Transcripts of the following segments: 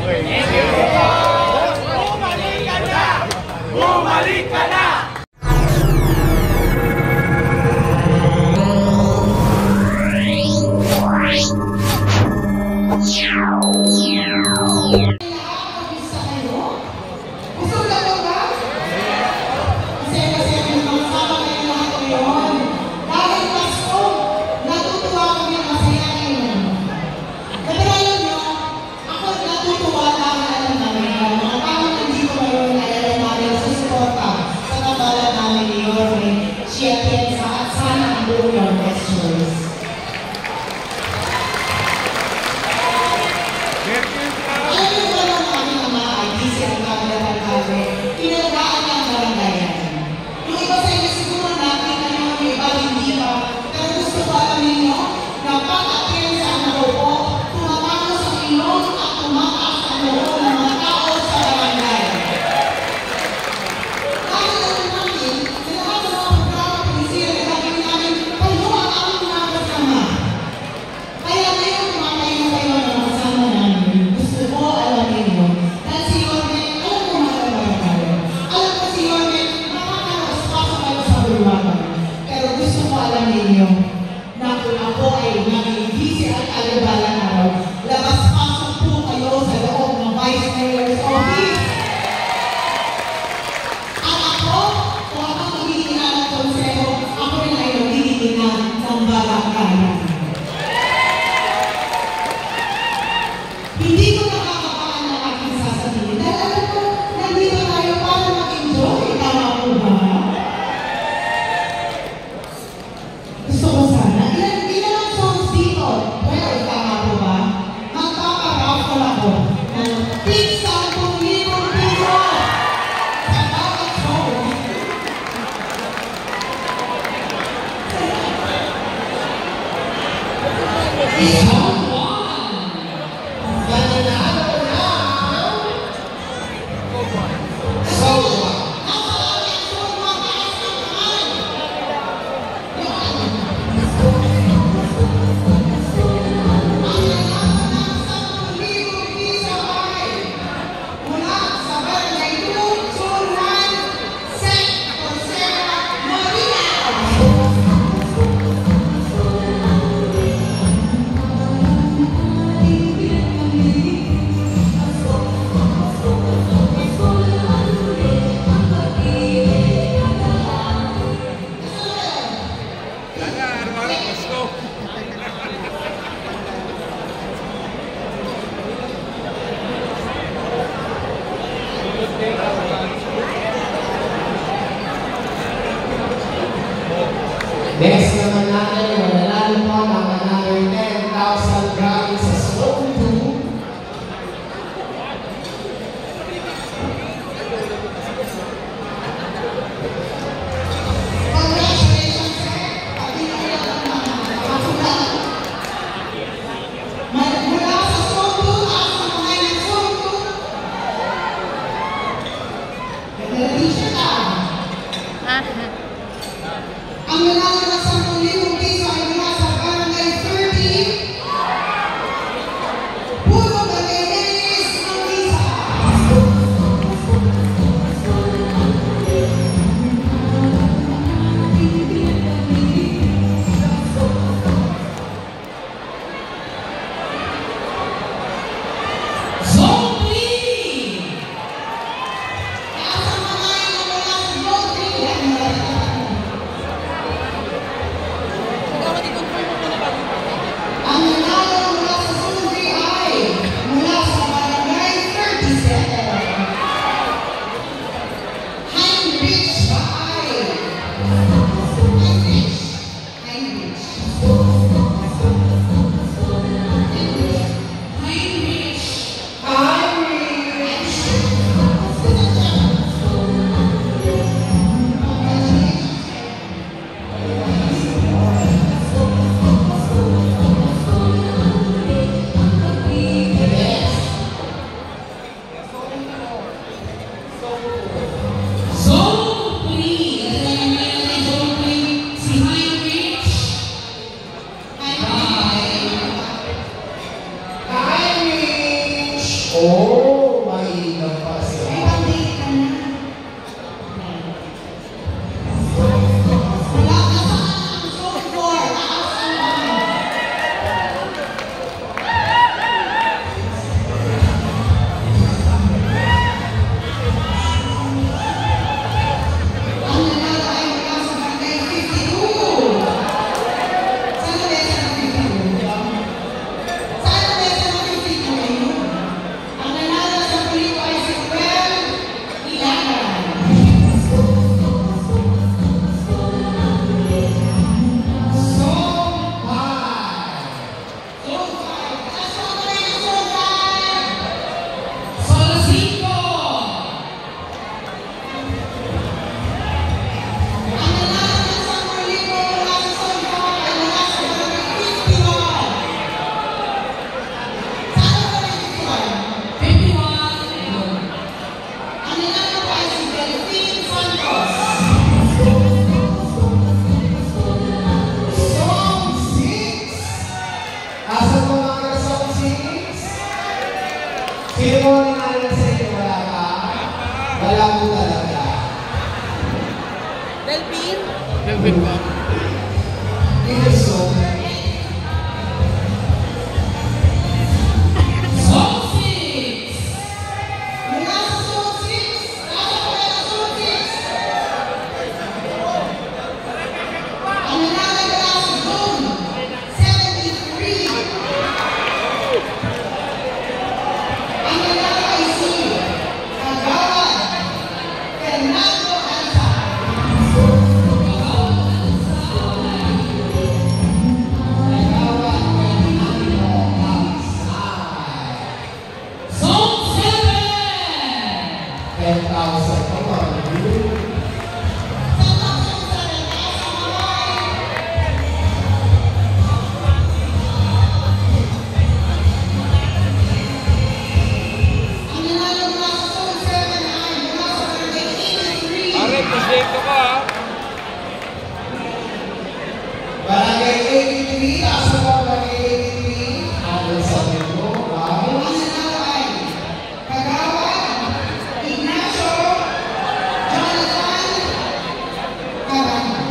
Thank you. Bumalik ka na! Bumalik ka na! Oh, mainam pa siya. May pambili ka na. Wala ka sa zone 4. Ang nanalo ay mula sa barangay 52. Saan na mesa ng 52? Saan na mesa ng 52 ngayon? Ang nanalo sa Pulido ay si Gwen Ilagan. Zone 5. Zone 5. Taas mo kamay ng Zone 5. Zone 5. Ang nanalo ng San Pulido mula sa Zone 5 ay mula sa barangay 51. Saan ang barangay 51? 51. Ang nanalo ay si Delphine Santos. Zone 6. Asan mo mga Zone 6? Sino mo nanalo sa inyo? Wala ka? Wala mo talaga. Delphine? Ito zone. Zone 6. Mula sa Zone 6, nasa kamay ng Zone 6. Ang nanalo mula sa Zone 73. Ang nanalo ay si Kagawad Fernando Alza. Zone 7. 10,000 pa ba? Ang nanalo mula sa Zone 7 ay mula sa barangay 83. Are, presidente ko ha. Barangay 83, asan mo barangay 83? Ano sa inyo? Ang nanalo ay Kagawad Ignacio Jonathan Carana.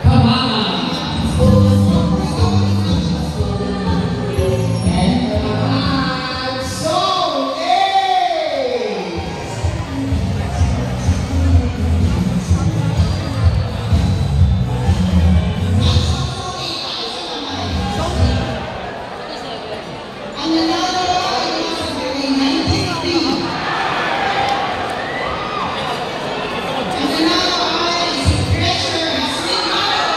Kamama. And naman, Zone 8! Ang nanalo ay mula sa barangay 93. Ang nanalo ay si Treasure Haslimaro.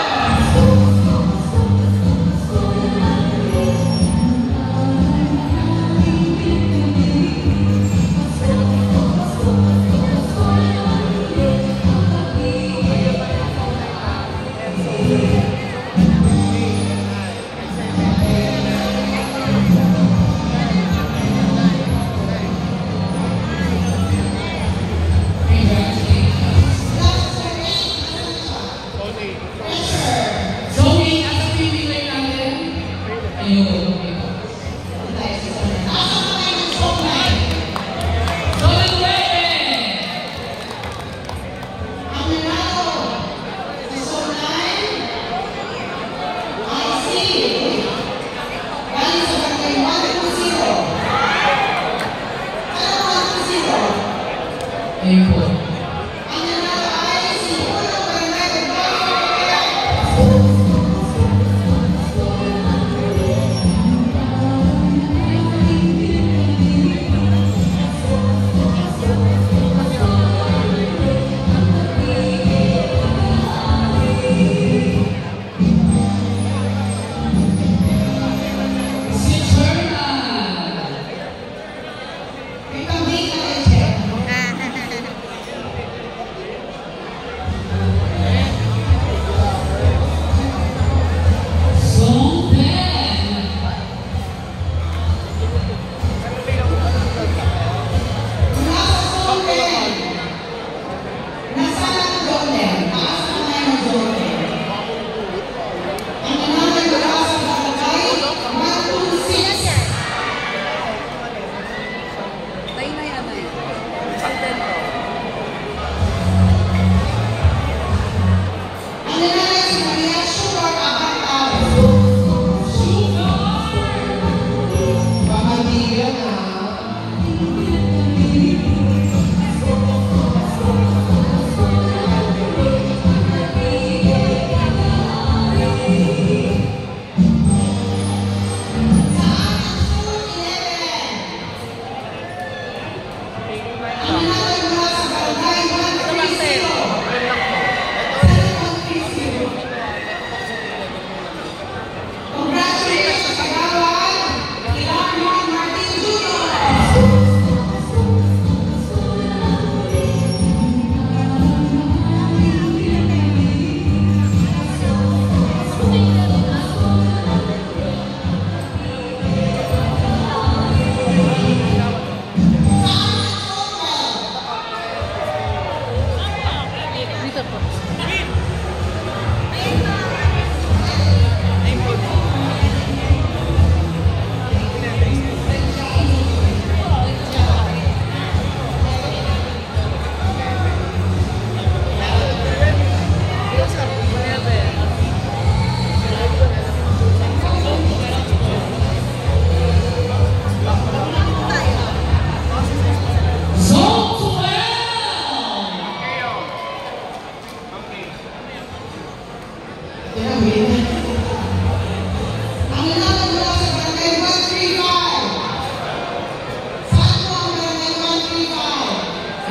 Zone 8. Asa pinilay natin? Ayun. Nasa kamay ng Zone 9. Zone 9. Ang nanalo sa Zone 9 ay si galing sa barangay 120. Ano 120? Ayun po. Ang nanalo ay si Uno Barangay Advisory. Si Sherman. May pambili ka rin siya.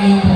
Ayun po.